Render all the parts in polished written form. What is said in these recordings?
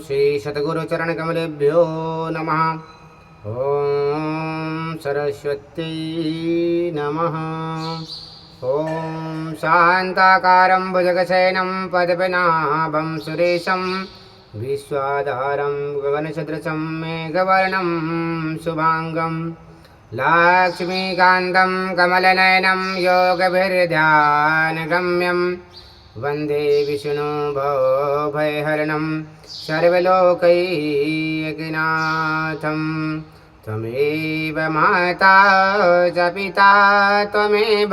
श्री सद्गुरुचरणकमलेभ्यो नमः। ॐ सरस्वती नमः। ॐ शान्ताकारं भुजगशयनं पद्मनाभं सुरेशं विश्वाधारं गगनसदृशं मेघवर्णं शुभांगं लक्ष्मीकान्तं कमलनयनं योगभिर्ध्यानगम्यं वन्दे विष्णु भवभयहरणं सर्वलोकैकनाथं। त्वमेव माता च पिता त्वमेव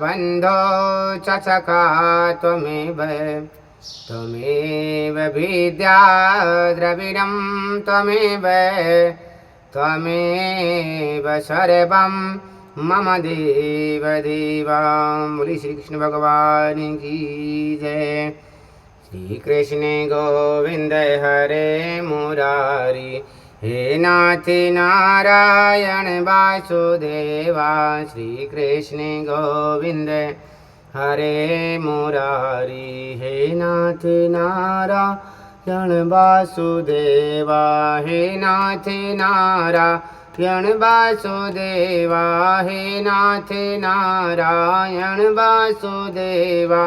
बन्धो च सखा त्वमेव विद्या द्रविणं त्वमेव सर्वं मम देव देवा। बोली श्री कृष्ण भगवान की जय। श्री कृष्ण गोविंद हरे मुरारी हे नाथ नारायण वासुदेवा। श्री कृष्ण गोविंद हरे मुरारी हे नाथ नारायण वासुदेवा। हे नाथ नारायण वासुदेवा। हे नाथ नारायण वासुदेवा।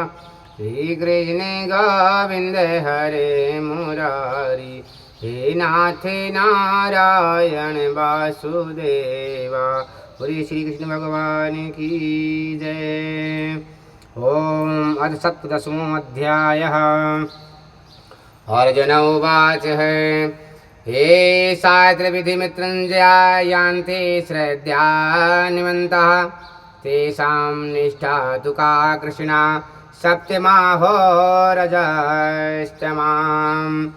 श्री कृष्ण गोविंद हरे मुरारी हे नाथ नारायण वासुदेवा। बोलिए श्री कृष्ण भगवान की जय। ओम अथ सप्तदशमो अध्यायः। अर्जुन उवाच हे शास्त्रविधि मृत्युञ्जयान्ते श्रद्धान्वितः तेषां निष्ठा तु का कृष्णा सप्तमाहोरजस्तमाम्।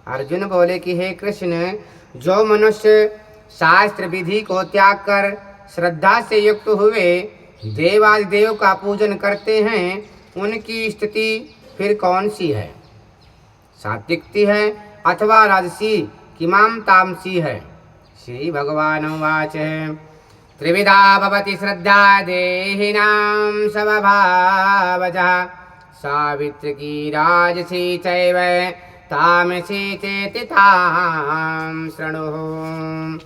अर्जुन बोले कि हे कृष्ण, जो मनुष्य शास्त्र विधि को त्याग कर श्रद्धा से युक्त हुए देवादिदेव का पूजन करते हैं, उनकी स्थिति फिर कौन सी है? सात्विकती है अथवा राजसी किमाम तामसी है? श्री भगवान उवाच त्रिविधा भवति श्रद्धा देहिनां स्वभावजः सावित्री राजसी चैव तामसी चेति तां शृणु।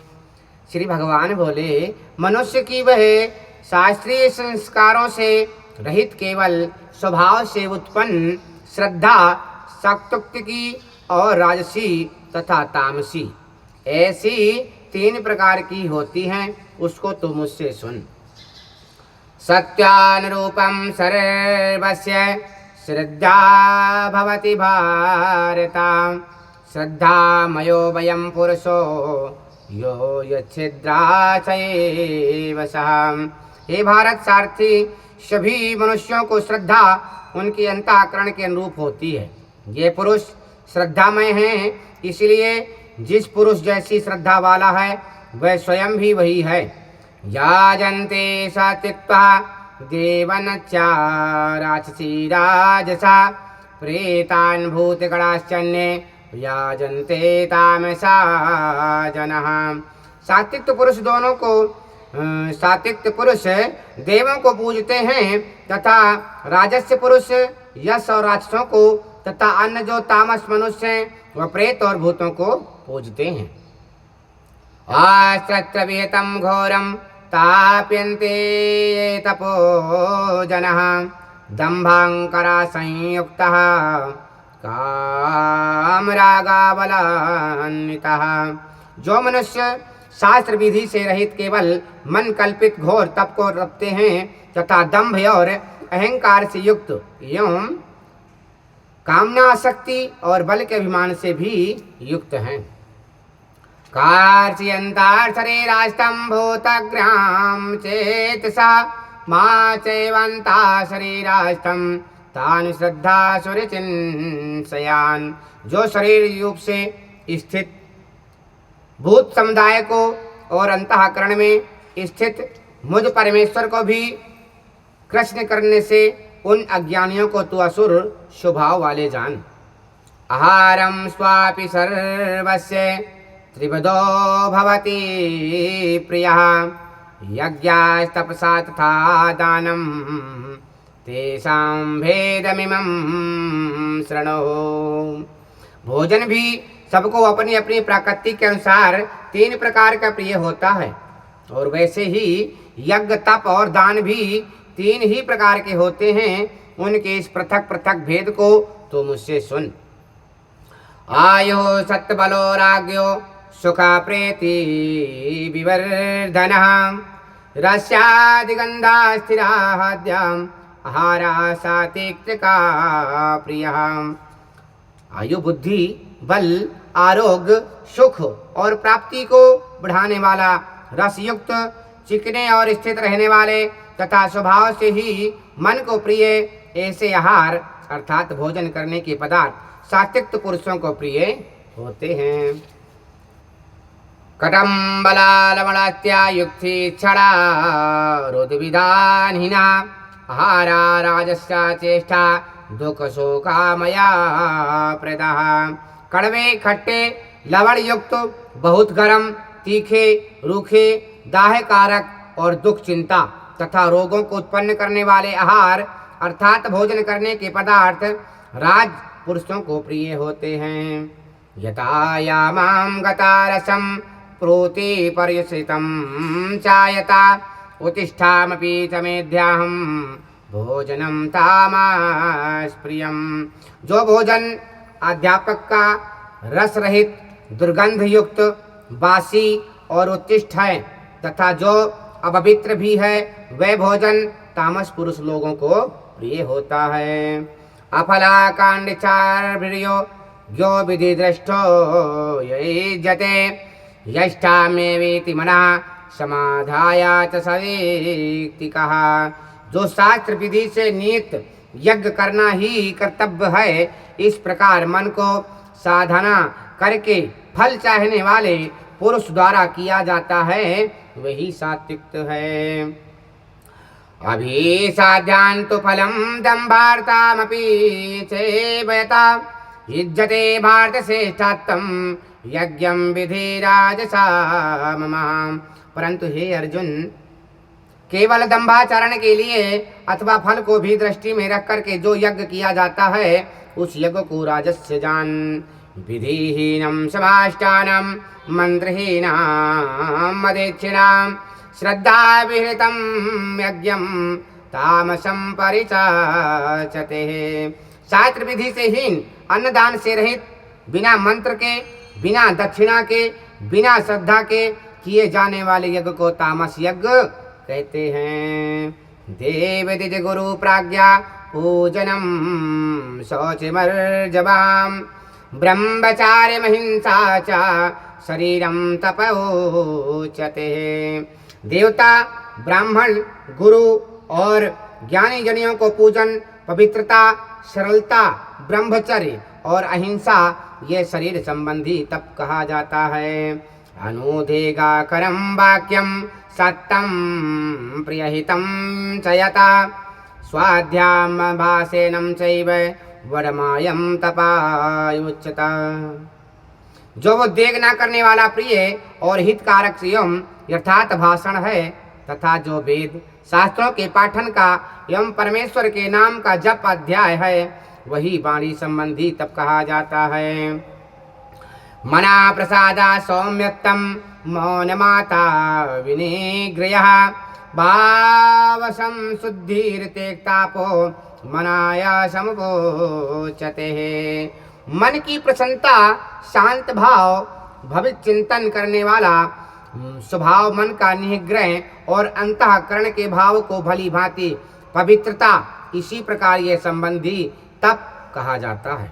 श्री भगवान बोले, मनुष्य की वह शास्त्रीय संस्कारों से रहित केवल स्वभाव से उत्पन्न श्रद्धा सात्विकी और राजसी तथा तामसी ऐसी तीन प्रकार की होती हैं, उसको तो मुझसे सुन। सत्यानुरूपं सर्वस्य श्रद्धा भवति भारत श्रद्धामयो वयं पुरुषो यो यच्छिद्राचैव सः। हे भारत सारथी, सभी मनुष्यों को श्रद्धा उनके अंतःकरण के अनुरूप होती है। ये पुरुष श्रद्धामय हैं, इसलिए जिस पुरुष जैसी श्रद्धा वाला है वह स्वयं भी वही है। याजन्ते सात्विका देवनच्चा राजसी राजसा प्रेतान् भूतगणाश्चन्ये याजन्ते तामसा जनः। सात्विक पुरुष दोनों को सात्विक पुरुष देवों को पूजते हैं तथा राजस्य पुरुष यश और राक्षसों को तथा अन्य जो तामस मनुष्य हैं वह प्रेत और भूतों को पूजते हैं। आश्रत्र विहितं घोरं ताप्यन्ते तपो जनः दम्भांकरा संयुक्तः कामरागाबलान्वितः। जो मनुष्य शास्त्र विधि से रहित केवल मन कल्पित घोर तप को रखते हैं तथा दंभ और अहंकार से युक्त एवं कामना शक्ति और बल के अभिमान से भी युक्त हैं। कार्चयन्तार शरीरास्तं भूतग्राम चेतसा मां चैवन्ता शरीरास्तं तान् श्रद्धा सुरचिन्सयान्। जो शरीर रूप से स्थित भूत समुदाय को और अंतःकरण में स्थित मुझ परमेश्वर को भी कृष्ण करने से उन अज्ञानियों को तू असुर स्वभाव वाले जान। आहारं स्वापि सर्वस्य त्रिविधो भवति प्रियः यज्ञास्तपसा तथा दानं तेषां भेदमिमं शरणो। भोजन भी सबको अपनी अपनी प्रकृति के अनुसार 3 प्रकार का प्रिय होता है, और वैसे ही यज्ञ, तप और दान भी 3 ही प्रकार के होते हैं। उनके इस पृथक पृथक भेद को तो मुझसे सुन। आयो सत्बलो राज्ञो सुख प्रीति विवर्धनः रस्यादिगंधा स्थिराद्याम आहारा सात्विका प्रियः। आयु, बुद्धि, बल, आरोग्य, सुख और प्राप्ति को बढ़ाने वाला, रस युक्त, चिकने और स्थित रहने वाले तथा स्वभाव से ही मन को प्रिय ऐसे आहार अर्थात भोजन करने के पदार्थ सात्विक पुरुषों को प्रिय होते हैं। कटम बलालमणात्या युक्ति क्षणा रुद्विधानहीना आहारा राजस्या चेष्टा दुख शोकामया प्रदा। कड़वे, खट्टे, लवण युक्त, बहुत गर्म, तीखे, रूखे, दाह कारक और दुख, चिंता तथा रोगों को उत्पन्न करने वाले आहार अर्थात भोजन करने के पदार्थ राज पुरुषों को प्रिय होते हैं। यथायामां गता रसं प्रोति पर्युषितं चायता उत्तिष्ठामपि च मेध्याहं भोजनम तामस्प्रियम। जो भोजन अध्यापक का रस रहित, दुर्गंध युक्त, बासी और उत्तिष्ठ है तथा जो अपवित्र भी है, वह भोजन तामस पुरुष लोगों को प्रिय होता है। अफला कांडचार वीर्यो ज्ञो विधि दृष्टो युज्यते यष्टामेवेति मनः समाधाया च सवेक्तिकः। जो शास्त्र विधि से नियत यज्ञ करना ही कर्तव्य है, इस प्रकार मन को साधना करके फल चाहने वाले पुरुष द्वारा किया जाता है, वही सात्विक है। अभिसाध्यान्तु फलं दम्भार्तामपि चेवयता युज्यते भारत श्रेष्ठत्वं यज्ञं विधि राजसा मम। परंतु हे अर्जुन, केवल दंभाचरण के लिए अथवा फल को भी दृष्टि में रख करके जो यज्ञ किया जाता है, उस यज्ञ को राजस्य जान। विधिहीनं समाष्टानं मंत्रहीनां मदेच्छिणां श्रद्धा विहृतं यज्ञं तामसं परिचाचते। शास्त्र विधि से हीन, अन्नदान से रहित, बिना मंत्र के, बिना दक्षिणा के, बिना श्रद्धा के किए जाने वाले यज्ञ को तामस यज्ञ कहते हैं। देव दिज गुरु प्राज्ञा पूजनम शौचमर्जवाम ब्रह्मचार्य महिंसा च शरीरम तपोचते। देवता, ब्राह्मण, गुरु और ज्ञानी जनियों को पूजन, पवित्रता, सरलता, ब्रह्मचर्य और अहिंसा, ये शरीर संबंधी तप कहा जाता है। अनुदेगा करम वाक्यम सत्यम प्रियहितं च यता स्वाध्याम भासेनं चैव वरमायं तपायुच्यता। जो वो देग न करने वाला प्रिय और हितकारक संयम यथार्थ भाषण है तथा जो वेद शास्त्रों के पाठन का एवं परमेश्वर के नाम का जप अध्याय है, वही वाणी संबंधी तप कहा जाता है। मना प्रसादा सौम्यत्तम मौन माता विनिग्रह भावसं शुद्धिर्तेक्तापो मनाया समपोचते। मन की प्रसन्नता, शांत भाव, भविष्य चिंतन करने वाला स्वभाव, मन का निग्रह और अंतःकरण के भाव को भली भांति पवित्रता, इसी प्रकार ये संबंधी तप कहा जाता है।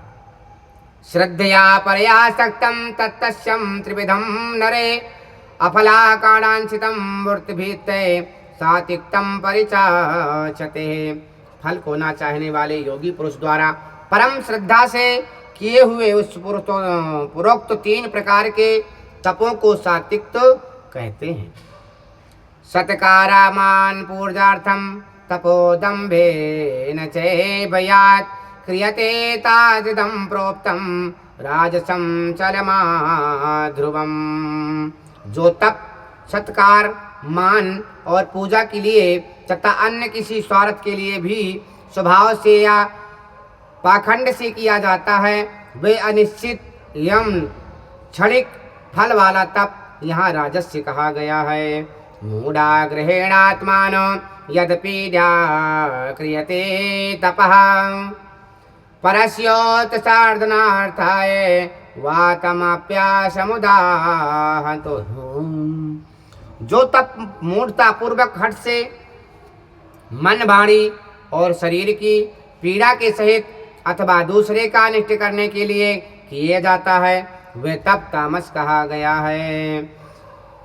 श्रद्धया परया सक्तं तत्तस्यं त्रिविधं नरे अफलाकाणांशितं मूर्तिभित्ते सात्विकं परिचाचते। फल को ना चाहने वाले योगी पुरुष द्वारा परम श्रद्धा से किए हुए उस पूर्वोक्त 3 प्रकार के तपों को सात्विक कहते हैं। सत्कारामान पूर्जार्थम तपोदम्भेन चैवयात् क्रियते तादृदं प्रोक्तं राजसं चलमाध्रुवम्। जो तप, सत्कार, मान और पूजा के लिए तथा अन्य किसी स्वार्थ के लिए भी स्वभाव से या पाखंड से किया जाता है, वे अनिश्चित एवं क्षणिक फल वाला तप यहाँ राजस्य कहा गया है। मूढ़ा ग्रहेणात्मानो यद्पीड्या क्रियते तपः परस्योत्सार्धनार्थाय वातमाप्यासमुदाहतो। जो तप मूढ़ता पूर्वक हठ से मन, वाणी और शरीर की पीड़ा के सहित अथवा दूसरे का अनिष्ट करने के लिए किए जाता है, वे तप तामस कहा गया है।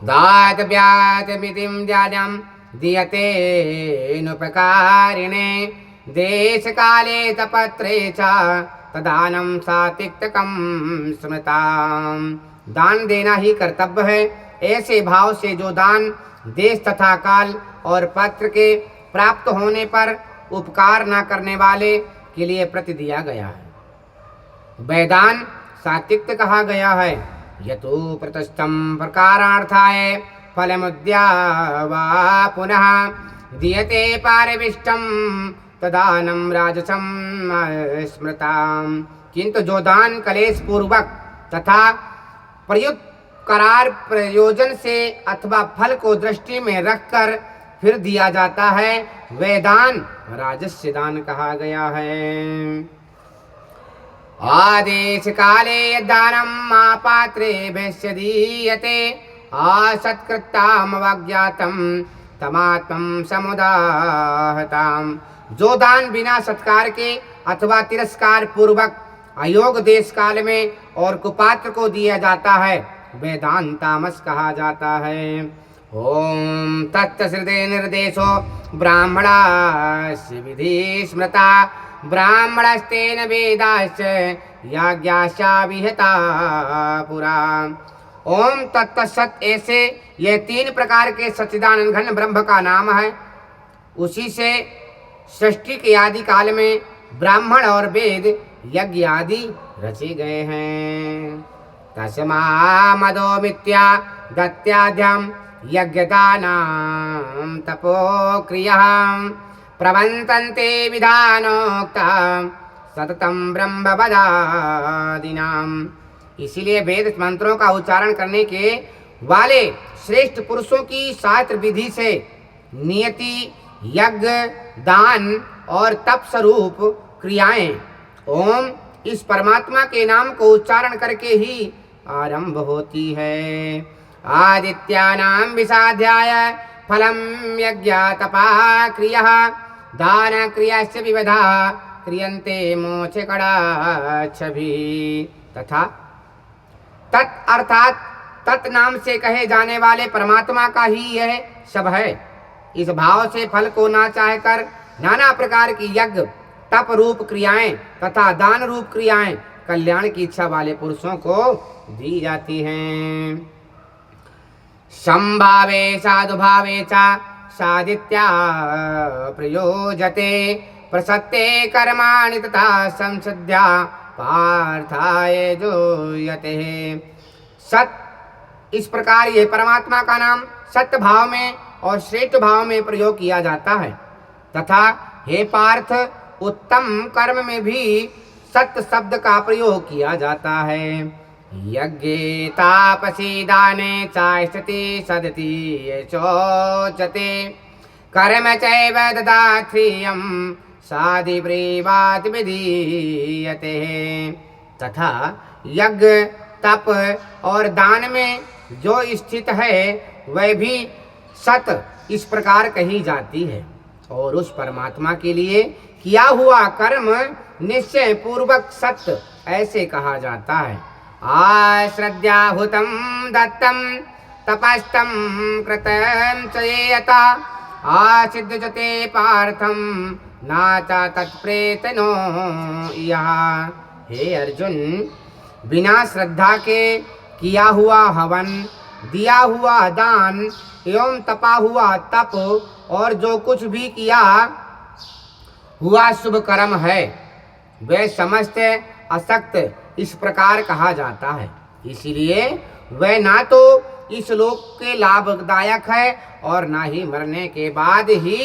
दात व्यात मितिम ज्ञानम दीयते नुपकारिणे देश काले तपत्रे च तदानम सात्विकम स्मृताम। दान देना ही कर्तव्य है, ऐसे भाव से जो दान देश तथा काल और पत्र के प्राप्त होने पर उपकार न करने वाले के लिए प्रति दिया गया है, वैदान सात्विक कहा गया है। यतो प्रतस्थम प्रकारार्थाय फलमुद्या वा पुनः दीयते पारिविष्टम तदानम राजसम स्मृताम। किंतु जो दान कलेश पूर्वक तथा प्रयुक्त करार प्रयोजन से अथवा फल को दृष्टि में रखकर फिर दिया जाता है, वह दान राजस्य दान कहा गया है। आदेश काले दानम आपात्रे भैस्य दीयते असत्कृतामवज्ञातम तमात्मं समुदाहताम। जो दान बिना सत्कार के अथवा तिरस्कार पूर्वक अयोग देश काल में और कुपात्र को दिया जाता है, वह दान तामस कहा जाता है। ओम तत्सृते निर्देशो ब्राह्मणास्य विधि स्मृता ब्राह्मणस्तेन वेदाश्च याज्ञाश्चा विहिता पुरा। ओम तत्सत, ऐसे ये तीन प्रकार के सच्चिदानंद घन ब्रह्म का नाम है। उसी से सृष्टि के आदि काल में ब्राह्मण और वेद यज्ञ आदि रचे गए हैं। तस्मा मदो मिथ्या दत्याद्यम यज्ञदानां तपोक्रिया प्रवन्तन्ते विधानोक्ता सततम ब्रह्मवदादिनाम। इसीलिए वेद मंत्रों का उच्चारण करने के वाले श्रेष्ठ पुरुषों की शास्त्र विधि से नियति, यज्ञ, दान और तप स्वरूप क्रियाएं ओम इस परमात्मा के नाम को उच्चारण करके ही आरंभ होती है। आदित्यानां विसाध्याय फलम यज्ञ तपा क्रिया दान क्रियाश्च विविधा क्रियन्ते मोक्ष कडाक्षभी। तथा तत् अर्थात तत् नाम से कहे जाने वाले परमात्मा का ही यह सब है। इस भाव से फल को ना चाहकर नाना प्रकार की यज्ञ, तप रूप क्रियाएं तथा दान रूप क्रियाएं कल्याण की इच्छा वाले पुरुषों को दी जाती हैं। संभावे साधुभावे च सादित्या प्रयोजते प्रसत्ते कर्माणि तथा संसिद्ध्या पार्थाय जोयते। सत, इस प्रकार ये परमात्मा का नाम सत्य भाव में और श्रेष्ठ भाव में प्रयोग किया जाता है तथा हे पार्थ उत्तम कर्म में भी सत्य शब्द का प्रयोग किया जाता है। यज्ञे तापसी दाने चास्ति सदति चोचते कर्म चैव ददात्रियं साधिप्रीवात् विधीयते। तथा यज्ञ, तप और दान में जो स्थित है वह भी सत इस प्रकार कही जाती है और उस परमात्मा के लिए किया हुआ कर्म निश्चय पूर्वक सत्य ऐसे कहा जाता है। आश्रद्याहुतं दत्तं तपस्तं कृतं च येयता आसिद्ध्यते पार्थं नाचा तत्प्रेतनो यः। हे अर्जुन, बिना श्रद्धा के किया हुआ हवन, दिया हुआ दान एवं तपा हुआ तप और जो कुछ भी किया हुआ शुभ कर्म है वह समस्त असक्त इस प्रकार कहा जाता है। इसलिए वह ना तो इस लोक के लाभदायक है और ना ही मरने के बाद ही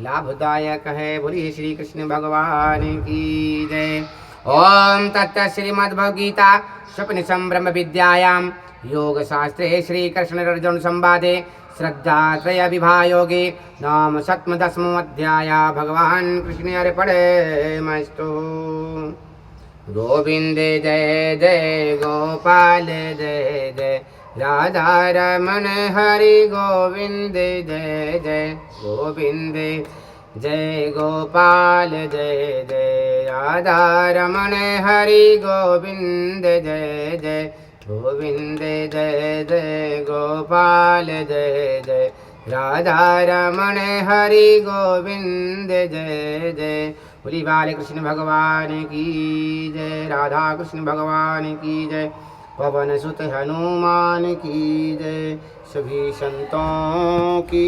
लाभदायक है। बोलिए श्री कृष्ण भगवान की जय। ओम तत् श्रीमद्भगवद्गीता स्वप्न संब्रह्म विद्यायां योग शास्त्रे श्री कृष्ण अर्जुन संवादे श्रद्धा त्रय विभायोगे नाम सप्तदशमो अध्याय भगवान कृष्ण अर्पणमस्तु। गोविंद जय जय गोपाल जय जय राधा रमण हरि गोविंद जय जय गोविंद जय गोपाल जय जय राधा रमण हरि गोविंद जय जय गोविंद जय जय गोपाल जय जय राधा रमण हरि गोविंद जय जय। बोली बाल कृष्ण भगवान की जय, राधा कृष्ण भगवान की जय, पवन सुत हनुमान की जय, सभी संतों की